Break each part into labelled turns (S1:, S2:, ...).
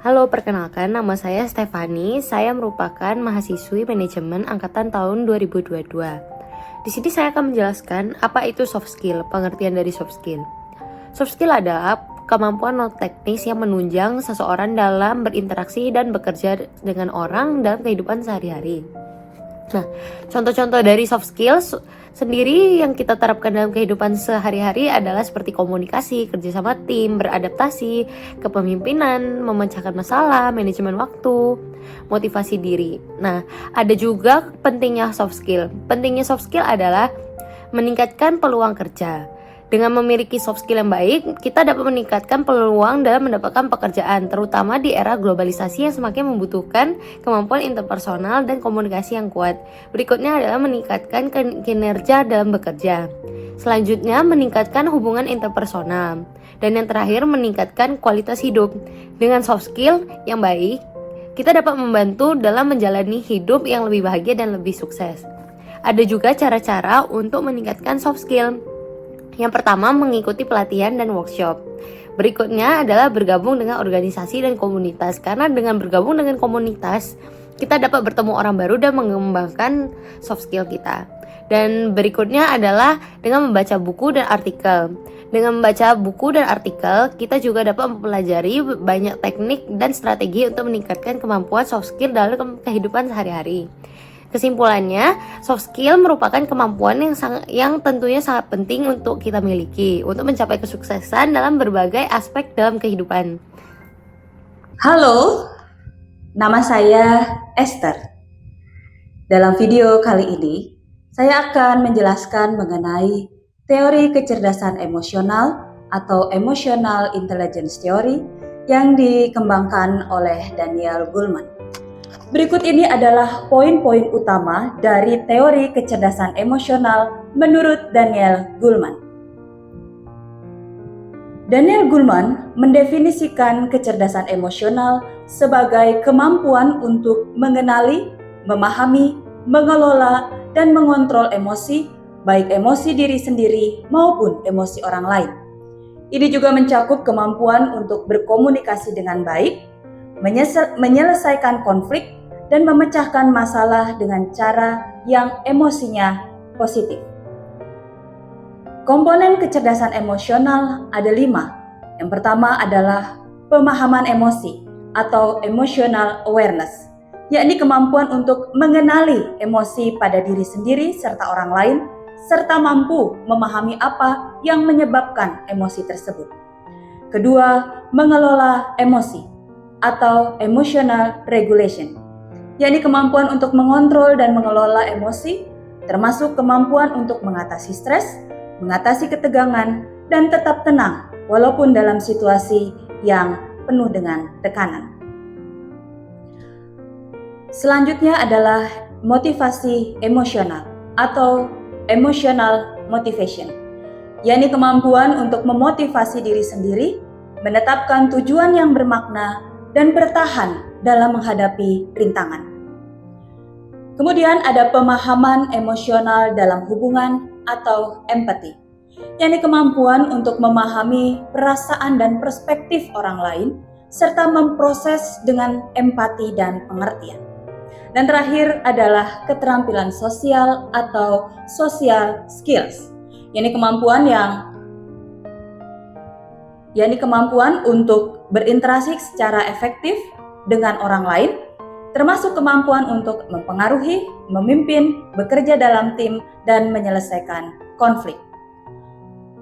S1: Halo, perkenalkan nama saya Stefani. Saya merupakan mahasiswi manajemen angkatan tahun 2022. Di sini saya akan menjelaskan apa itu soft skill, pengertian dari soft skill. Soft skill adalah kemampuan non teknis yang menunjang seseorang dalam berinteraksi dan bekerja dengan orang dalam kehidupan sehari-hari. Nah, contoh-contoh dari soft skills sendiri yang kita terapkan dalam kehidupan sehari-hari adalah seperti komunikasi, kerjasama tim, beradaptasi, kepemimpinan, memecahkan masalah, manajemen waktu, motivasi diri. Nah, ada juga pentingnya soft skill. Pentingnya soft skill adalah meningkatkan peluang kerja. Dengan memiliki soft skill yang baik, kita dapat meningkatkan peluang dalam mendapatkan pekerjaan, terutama di era globalisasi yang semakin membutuhkan kemampuan interpersonal dan komunikasi yang kuat. Berikutnya adalah meningkatkan kinerja dalam bekerja. Selanjutnya, meningkatkan hubungan interpersonal. Dan yang terakhir, meningkatkan kualitas hidup. Dengan soft skill yang baik, kita dapat membantu dalam menjalani hidup yang lebih bahagia dan lebih sukses. Ada juga cara-cara untuk meningkatkan soft skill. Yang pertama, mengikuti pelatihan dan workshop. Berikutnya adalah bergabung dengan organisasi dan komunitas. Karena dengan bergabung dengan komunitas, kita dapat bertemu orang baru dan mengembangkan soft skill kita. Dan berikutnya adalah dengan membaca buku dan artikel. Dengan membaca buku dan artikel, kita juga dapat mempelajari banyak teknik dan strategi untuk meningkatkan kemampuan soft skill dalam kehidupan sehari-hari. Kesimpulannya, soft skill merupakan kemampuan yang tentunya sangat penting untuk kita miliki untuk mencapai kesuksesan dalam berbagai aspek dalam kehidupan.
S2: Halo, nama saya Esther. Dalam video kali ini, saya akan menjelaskan mengenai teori kecerdasan emosional atau Emotional Intelligence Theory yang dikembangkan oleh Daniel Goleman. Berikut ini adalah poin-poin utama dari teori kecerdasan emosional menurut Daniel Goleman. Daniel Goleman mendefinisikan kecerdasan emosional sebagai kemampuan untuk mengenali, memahami, mengelola, dan mengontrol emosi, baik emosi diri sendiri maupun emosi orang lain. Ini juga mencakup kemampuan untuk berkomunikasi dengan baik, menyelesaikan konflik, dan memecahkan masalah dengan cara yang emosinya positif. Komponen kecerdasan emosional ada 5. Yang pertama adalah pemahaman emosi atau emotional awareness, yakni kemampuan untuk mengenali emosi pada diri sendiri serta orang lain, serta mampu memahami apa yang menyebabkan emosi tersebut. Kedua, mengelola emosi atau emotional regulation, yakni kemampuan untuk mengontrol dan mengelola emosi, termasuk kemampuan untuk mengatasi stres, mengatasi ketegangan, dan tetap tenang walaupun dalam situasi yang penuh dengan tekanan. Selanjutnya adalah motivasi emosional atau emotional motivation, yakni kemampuan untuk memotivasi diri sendiri, menetapkan tujuan yang bermakna, dan bertahan dalam menghadapi rintangan. Kemudian ada pemahaman emosional dalam hubungan atau empati, yakni kemampuan untuk memahami perasaan dan perspektif orang lain, serta memproses dengan empati dan pengertian. Dan terakhir adalah keterampilan sosial atau social skills, yakni kemampuan untuk berinteraksi secara efektif dengan orang lain, termasuk kemampuan untuk mempengaruhi, memimpin, bekerja dalam tim, dan menyelesaikan konflik.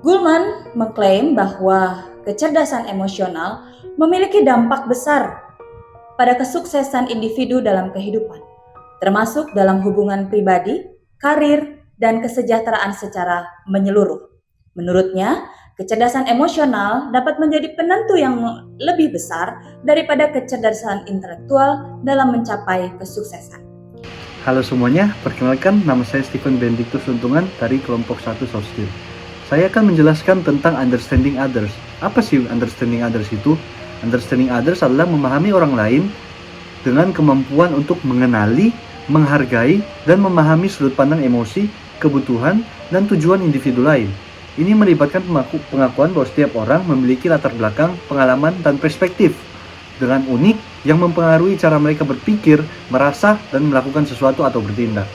S2: Goleman mengklaim bahwa kecerdasan emosional memiliki dampak besar pada kesuksesan individu dalam kehidupan, termasuk dalam hubungan pribadi, karir, dan kesejahteraan secara menyeluruh. Menurutnya, kecerdasan emosional dapat menjadi penentu yang lebih besar daripada kecerdasan intelektual dalam mencapai kesuksesan.
S3: Halo semuanya, perkenalkan nama saya Stephen Benedictus Untungan dari kelompok 1 Soft Skill. Saya akan menjelaskan tentang understanding others. Apa sih understanding others itu? Understanding others adalah memahami orang lain dengan kemampuan untuk mengenali, menghargai, dan memahami sudut pandang emosi, kebutuhan, dan tujuan individu lain. Ini melibatkan pengakuan bahwa setiap orang memiliki latar belakang, pengalaman, dan perspektif dengan unik yang mempengaruhi cara mereka berpikir, merasa, dan melakukan sesuatu atau bertindak.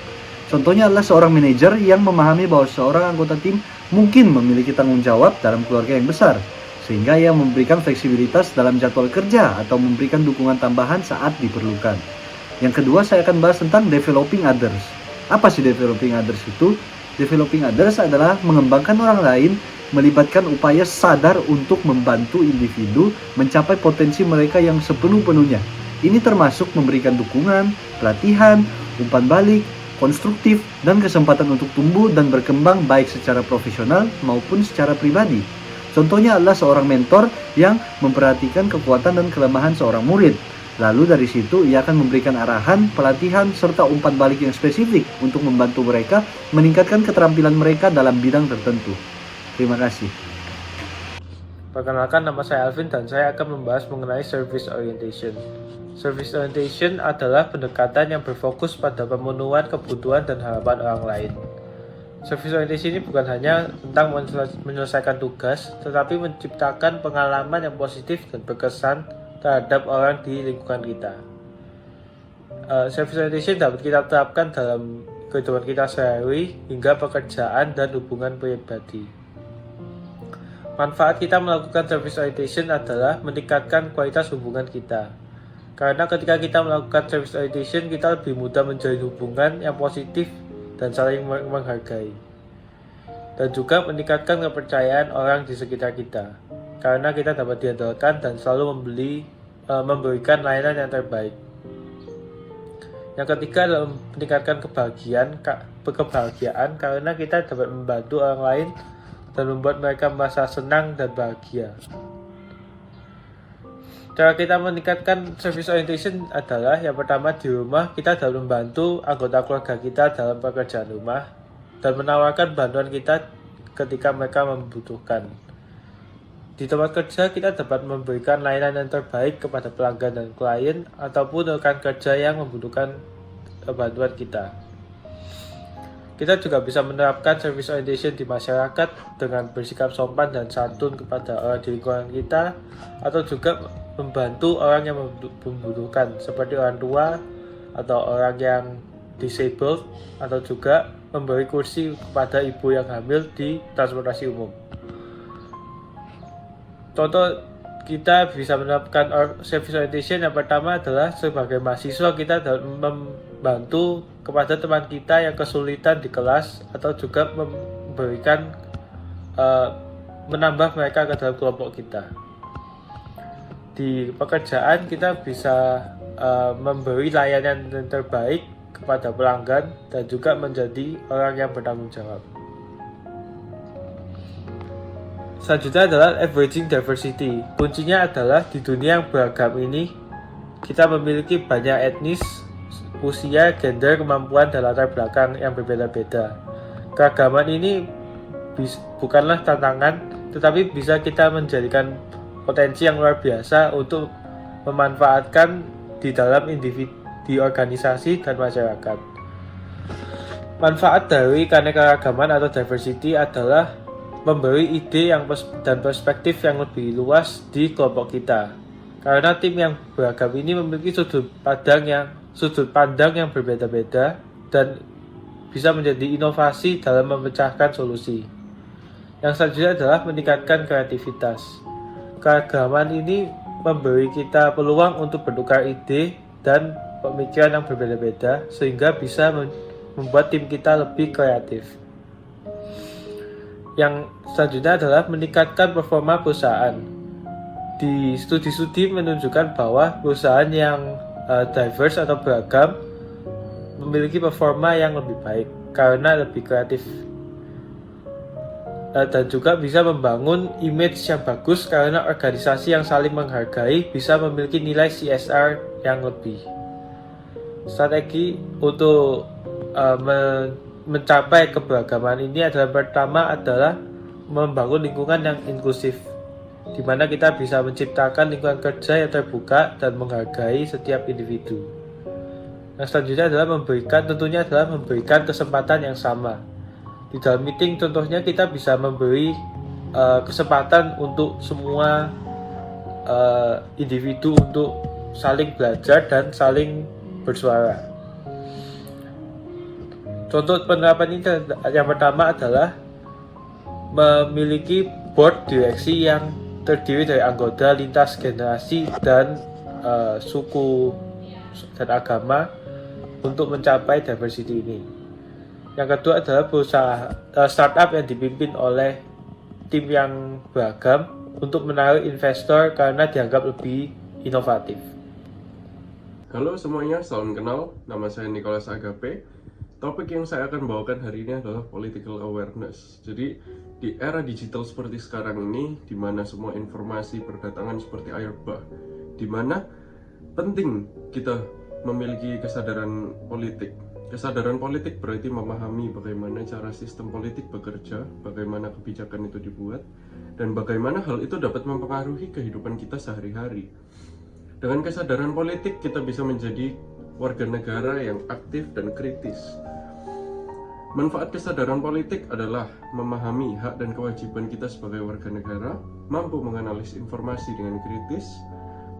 S3: Contohnya adalah seorang manajer yang memahami bahwa seorang anggota tim mungkin memiliki tanggung jawab dalam keluarga yang besar, sehingga ia memberikan fleksibilitas dalam jadwal kerja atau memberikan dukungan tambahan saat diperlukan. Yang kedua, saya akan bahas tentang developing others. Apa sih developing others itu? Developing others adalah mengembangkan orang lain, melibatkan upaya sadar untuk membantu individu mencapai potensi mereka yang sepenuh-penuhnya. Ini termasuk memberikan dukungan, pelatihan, umpan balik, konstruktif, dan kesempatan untuk tumbuh dan berkembang baik secara profesional maupun secara pribadi. Contohnya adalah seorang mentor yang memperhatikan kekuatan dan kelemahan seorang murid. Lalu dari situ ia akan memberikan arahan, pelatihan, serta umpan balik yang spesifik untuk membantu mereka meningkatkan keterampilan mereka dalam bidang tertentu. Terima kasih.
S4: Perkenalkan, nama saya Alvin dan saya akan membahas mengenai service orientation. Service orientation adalah pendekatan yang berfokus pada pemenuhan kebutuhan dan harapan orang lain. Service orientation ini bukan hanya tentang menyelesaikan tugas, tetapi menciptakan pengalaman yang positif dan berkesan terhadap orang di lingkungan kita. Service orientation dapat kita terapkan dalam kehidupan kita sehari hingga pekerjaan dan hubungan pribadi. Manfaat kita melakukan service orientation adalah meningkatkan kualitas hubungan kita. Karena ketika kita melakukan service orientation, kita lebih mudah menjalin hubungan yang positif dan saling menghargai. Dan juga meningkatkan kepercayaan orang di sekitar kita. Karena kita dapat diandalkan dan selalu memberikan layanan yang terbaik. Yang ketiga adalah meningkatkan kebahagiaan karena kita dapat membantu orang lain dan membuat mereka merasa senang dan bahagia. Cara kita meningkatkan service orientation adalah yang pertama, di rumah kita dapat membantu anggota keluarga kita dalam pekerjaan rumah dan menawarkan bantuan kita ketika mereka membutuhkan. Di tempat kerja kita dapat memberikan layanan yang terbaik kepada pelanggan dan klien ataupun rekan kerja yang membutuhkan bantuan kita. Kita juga bisa menerapkan service orientation di masyarakat dengan bersikap sopan dan santun kepada orang di lingkungan kita, atau juga membantu orang yang membutuhkan seperti orang tua atau orang yang disabled, atau juga memberi kursi kepada ibu yang hamil di transportasi umum. Contoh kita bisa menerapkan service orientation yang pertama adalah sebagai mahasiswa kita dapat membantu kepada teman kita yang kesulitan di kelas, atau juga memberikan menambah mereka ke dalam kelompok kita. Di pekerjaan kita bisa memberi layanan yang terbaik kepada pelanggan dan juga menjadi orang yang bertanggung jawab. Selanjutnya adalah leveraging diversity. Kuncinya adalah di dunia yang beragam ini, kita memiliki banyak etnis, usia, gender, kemampuan, dan latar belakang yang berbeda-beda. Keragaman ini bukanlah tantangan, tetapi bisa kita menjadikan potensi yang luar biasa untuk memanfaatkan di dalam individu, di organisasi, dan masyarakat. Manfaat dari keanekaragaman atau diversity adalah memberi ide dan perspektif yang lebih luas di kelompok kita. Karena tim yang beragam ini memiliki sudut pandang yang berbeda-beda dan bisa menjadi inovasi dalam memecahkan solusi. Yang selanjutnya adalah meningkatkan kreativitas. Keragaman ini memberi kita peluang untuk bertukar ide dan pemikiran yang berbeda-beda sehingga bisa membuat tim kita lebih kreatif. Yang selanjutnya adalah meningkatkan performa perusahaan. Di studi-studi menunjukkan bahwa perusahaan yang diverse atau beragam memiliki performa yang lebih baik karena lebih kreatif, dan juga bisa membangun image yang bagus karena organisasi yang saling menghargai bisa memiliki nilai CSR yang lebih. Strategi untuk mencapai keberagaman ini adalah pertama adalah membangun lingkungan yang inklusif, di mana kita bisa menciptakan lingkungan kerja yang terbuka dan menghargai setiap individu. Yang selanjutnya adalah memberikan kesempatan yang sama. Di dalam meeting contohnya kita bisa memberi kesempatan untuk semua individu untuk saling belajar dan saling bersuara. Contoh penerapan ini yang pertama adalah memiliki board direksi yang terdiri dari anggota lintas generasi dan suku dan agama untuk mencapai diversity ini. Yang kedua adalah startup yang dipimpin oleh tim yang beragam untuk menarik investor karena dianggap lebih inovatif.
S5: Halo semuanya, salam kenal. Nama saya Nicholas Agape. Topik yang saya akan bawakan hari ini adalah political awareness. Jadi di era digital seperti sekarang ini, di mana semua informasi berdatangan seperti air bah, di mana penting kita memiliki kesadaran politik. Kesadaran politik berarti memahami bagaimana cara sistem politik bekerja, bagaimana kebijakan itu dibuat, dan bagaimana hal itu dapat mempengaruhi kehidupan kita sehari-hari. Dengan kesadaran politik, kita bisa menjadi warga negara yang aktif dan kritis. Manfaat kesadaran politik adalah memahami hak dan kewajiban kita sebagai warga negara, mampu menganalisis informasi dengan kritis,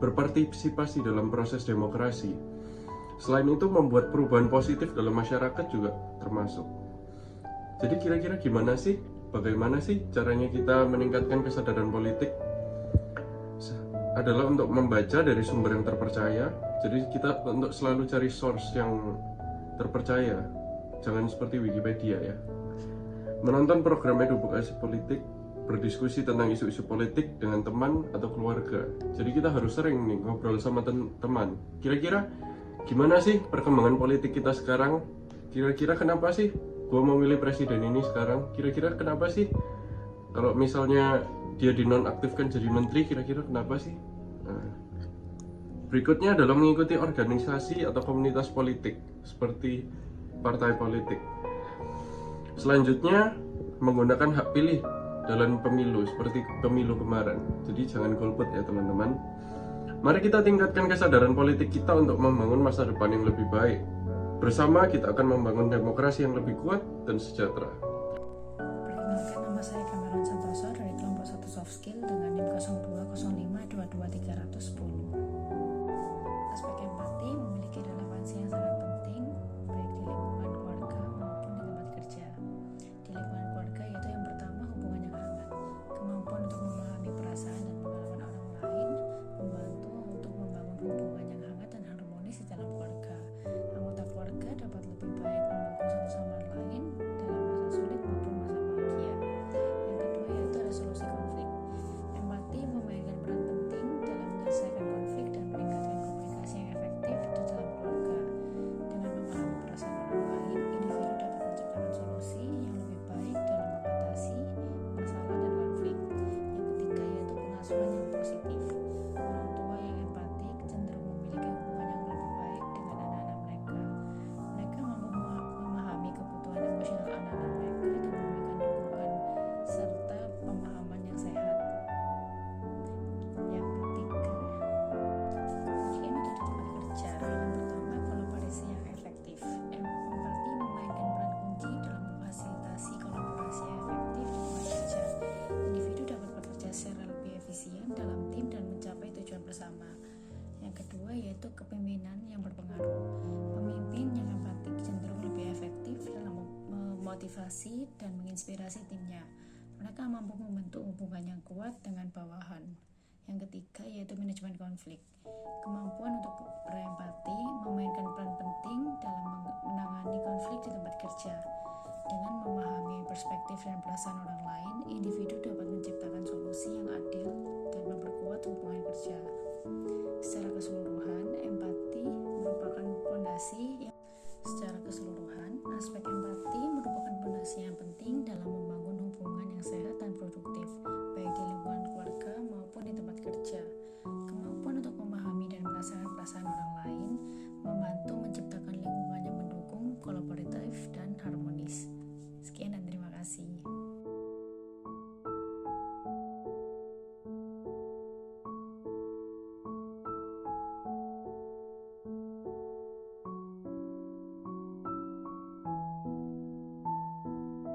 S5: berpartisipasi dalam proses demokrasi. Selain itu, membuat perubahan positif dalam masyarakat juga termasuk. Jadi kira-kira gimana sih? Bagaimana sih caranya kita meningkatkan kesadaran politik? Adalah untuk membaca dari sumber yang terpercaya. Jadi kita untuk selalu cari source yang terpercaya. Jangan seperti Wikipedia ya. Menonton program edukasi politik, berdiskusi tentang isu-isu politik dengan teman atau keluarga. Jadi kita harus sering nih ngobrol sama teman. Kira-kira gimana sih perkembangan politik kita sekarang? Kira-kira kenapa sih gua mau milih presiden ini sekarang? Kira-kira kenapa sih kalau misalnya dia dinonaktifkan jadi menteri, kira-kira kenapa sih? Nah, berikutnya adalah mengikuti organisasi atau komunitas politik seperti partai politik. Selanjutnya, menggunakan hak pilih dalam pemilu seperti pemilu kemarin. Jadi jangan golput ya teman-teman. Mari kita tingkatkan kesadaran politik kita untuk membangun masa depan yang lebih baik. Bersama kita akan membangun demokrasi yang lebih kuat dan sejahtera.
S6: Perkenalkan, nama saya Cameron Santoso dari kelompok 1 Soft Skill dengan NIM 0205223110. Aspek empati memiliki relevansi yang sangat penting baik di lingkungan keluarga maupun di tempat kerja. Di lingkungan keluarga yaitu yang pertama hubungan yang hangat, kemampuan untuk memahami perasaan dan pengalaman orang lain, membantu untuk membangun hubungan yang hangat dan harmonis di dalam keluarga. Anggota keluarga dapat lebih baik mendukung satu sama lain dalam masa sulit maupun masa bahagia. Yang kedua yaitu resolusi konflik. Empati memainkan peran penting dalam menyelesaikan konflik dan meningkatkan komunikasi yang efektif di dalam keluarga. Dengan memahami perasaan orang lain, individu dapat menciptakan solusi yang lebih baik dalam mengatasi masalah dan konflik. Yang ketiga yaitu pengasuhan yang positif. Orang tua yang empatik cenderung memiliki hubungan yang lebih baik dengan anak-anak mereka. Mereka mampu memahami kebutuhan emosional anak-anak mereka dan memberikan dukungan serta pemahaman yang sehat. Yang ketiga, ini metode tempat kerja. Yang pertama, kolaborasi yang efektif. Empati memainkan peran kunci dalam memfasilitasi kolaborasi yang efektif di tempat kerja. Individu dapat bekerja secara lebih efisien dalam tim dan mencapai tujuan bersama. Yang kedua yaitu kepemimpinan yang berpengaruh. Pemimpin yang empatik cenderung lebih efektif dalam memotivasi dan menginspirasi timnya. Mereka mampu membentuk hubungan yang kuat dengan bawahan. Yang ketiga yaitu manajemen konflik. Kemampuan untuk berempati memainkan peran penting dalam menangani konflik di tempat kerja. Dengan memahami perspektif dan perasaan orang lain, individu dapat menciptakan solusi yang adil dan memperkuat hubungan kerja. Secara keseluruhan, empati merupakan fondasi yang secara keseluruhan aspek